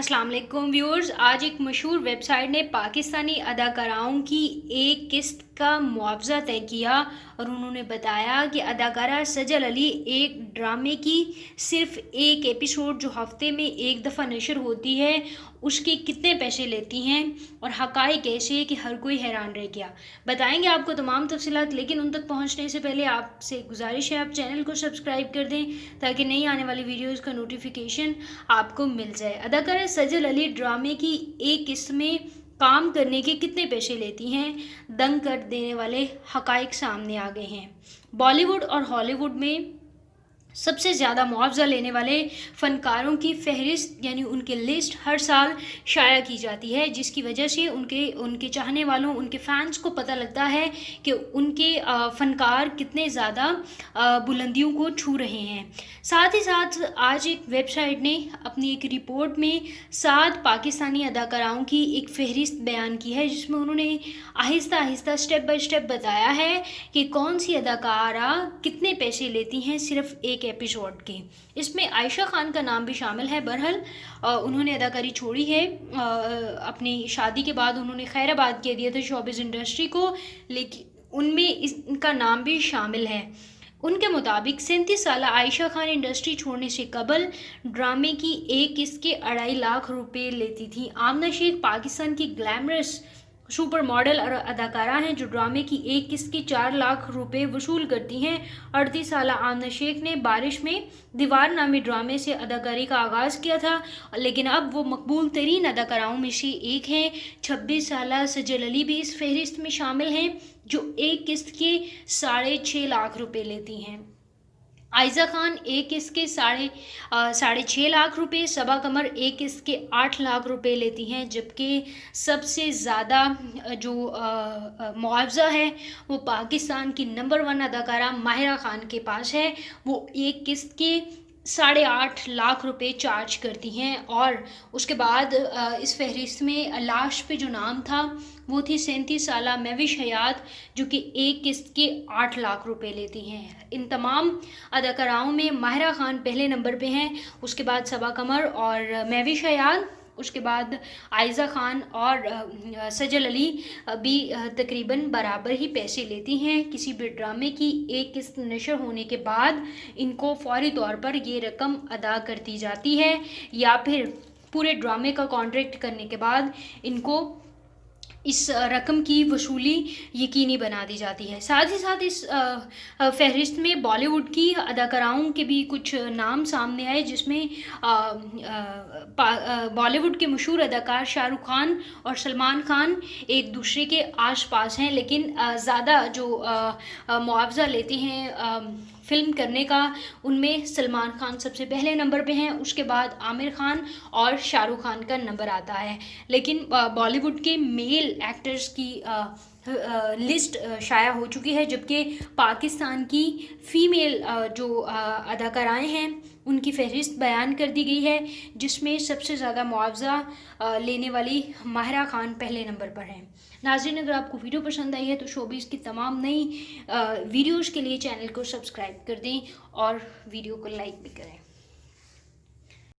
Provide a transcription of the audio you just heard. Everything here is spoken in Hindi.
अस्सलाम वालेकुम व्यूअर्स। आज एक मशहूर वेबसाइट ने पाकिस्तानी अदाकाराओं की एक किस्त का मुआवजा तय किया और उन्होंने बताया कि अदाकारा सजल अली एक ड्रामे की सिर्फ एक एपिसोड जो हफ्ते में एक दफ़ा नशर होती है उसके कितने पैसे लेती हैं और हक़ाइक़ ऐसे है कि हर कोई हैरान रह गया। बताएंगे आपको तमाम तफसीलात, लेकिन उन तक पहुंचने से पहले आपसे गुजारिश है आप चैनल को सब्सक्राइब कर दें ताकि नई आने वाली वीडियोस का नोटिफिकेशन आपको मिल जाए। अदाकारा सजल अली ड्रामे की एक किस्त में काम करने के कितने पैसे लेती हैं, दंग कर देने वाले हक़ाइक़ सामने आ गए हैं। बॉलीवुड और हॉलीवुड में सबसे ज़्यादा मुआवजा लेने वाले फ़नकारों की फ़हरिस्त यानी उनकी लिस्ट हर साल शाया की जाती है, जिसकी वजह से उनके चाहने वालों, उनके फ़ैन्स को पता लगता है कि उनके फ़नकार कितने ज़्यादा बुलंदियों को छू रहे हैं। साथ ही साथ आज एक वेबसाइट ने अपनी एक रिपोर्ट में 7 पाकिस्तानी अदाकाराओं की एक फ़हरिस्त बयान की है, जिसमें उन्होंने Aahista Aahista step by step बताया है कि कौन सी अदाकारा कितने पैसे लेती हैं सिर्फ एक एपिसोड के। इसमें आयशा खान का नाम भी शामिल है। बहरहाल उन्होंने अदाकारी छोड़ी है, अपनी शादी के बाद उन्होंने खैराबाद कह दिया था शोबिज़ इंडस्ट्री को, लेकिन उनमें इनका नाम भी शामिल है। उनके मुताबिक 37 साल आयशा खान इंडस्ट्री छोड़ने से कबल ड्रामे की एक किस्त के 2.5 लाख रुपए लेती थी। आमना शेख पाकिस्तान की ग्लैमरस सुपर मॉडल और अदाकारा हैं जो ड्रामे की एक किस्त के 4 लाख रुपए वसूल करती हैं। 38 साल आमना शेख ने बारिश में दीवार नामी ड्रामे से अदाकारी का आगाज़ किया था, लेकिन अब वो मकबूल तरीन अदाकाराओं में से एक हैं। 26 साल सजल अली भी इस फहरिस्त में शामिल हैं जो एक किस्त के 6.5 लाख रुपए लेती हैं। आयज़ा खान एक किस्त के 6.5 लाख रुपए, सबा कमर एक किस्त के 8 लाख रुपए लेती हैं, जबकि सबसे ज़्यादा जो मुआवजा है वो पाकिस्तान की नंबर 1 अदाकारा माहिरा खान के पास है। वो एक किस्त के 8.5 लाख रुपए चार्ज करती हैं। और उसके बाद इस फहरिस्त में लास्ट पे जो नाम था वो थी 37 साल महविश हयात, जो कि एक किस्त के 8 लाख रुपए लेती हैं। इन तमाम अदाकाराओं में माहिरा खान पहले नंबर पे हैं, उसके बाद सबा कमर और महविश हयात, उसके बाद आयज़ा खान और सजल अली भी तकरीबन बराबर ही पैसे लेती हैं। किसी भी ड्रामे की एक किस्त नशर होने के बाद इनको फौरी तौर पर ये रकम अदा कर दी जाती है या फिर पूरे ड्रामे का कॉन्ट्रैक्ट करने के बाद इनको इस रकम की वसूली यकीनी बना दी जाती है। साथ ही साथ इस फहरिस्त में बॉलीवुड की अदाकाराओं के भी कुछ नाम सामने आए, जिसमें बॉलीवुड के मशहूर अदाकार शाहरुख खान और सलमान खान एक दूसरे के आसपास हैं, लेकिन ज़्यादा जो मुआवजा लेते हैं फ़िल्म करने का, उनमें सलमान खान सबसे पहले नंबर पे हैं, उसके बाद आमिर खान और शाहरुख खान का नंबर आता है। लेकिन बॉलीवुड के मेल एक्टर्स की लिस्ट शाया हो चुकी है, जबकि पाकिस्तान की फ़ीमेल जो अदाकाराएँ हैं उनकी फ़हरिस्त बयान कर दी गई है, जिसमें सबसे ज़्यादा मुआवजा लेने वाली माहिरा खान पहले नंबर पर हैं। नाज़रीन, अगर आपको वीडियो पसंद आई है तो शोबिज़ की तमाम नई वीडियोज़ के लिए चैनल को सब्सक्राइब कर दें और वीडियो को लाइक भी करें।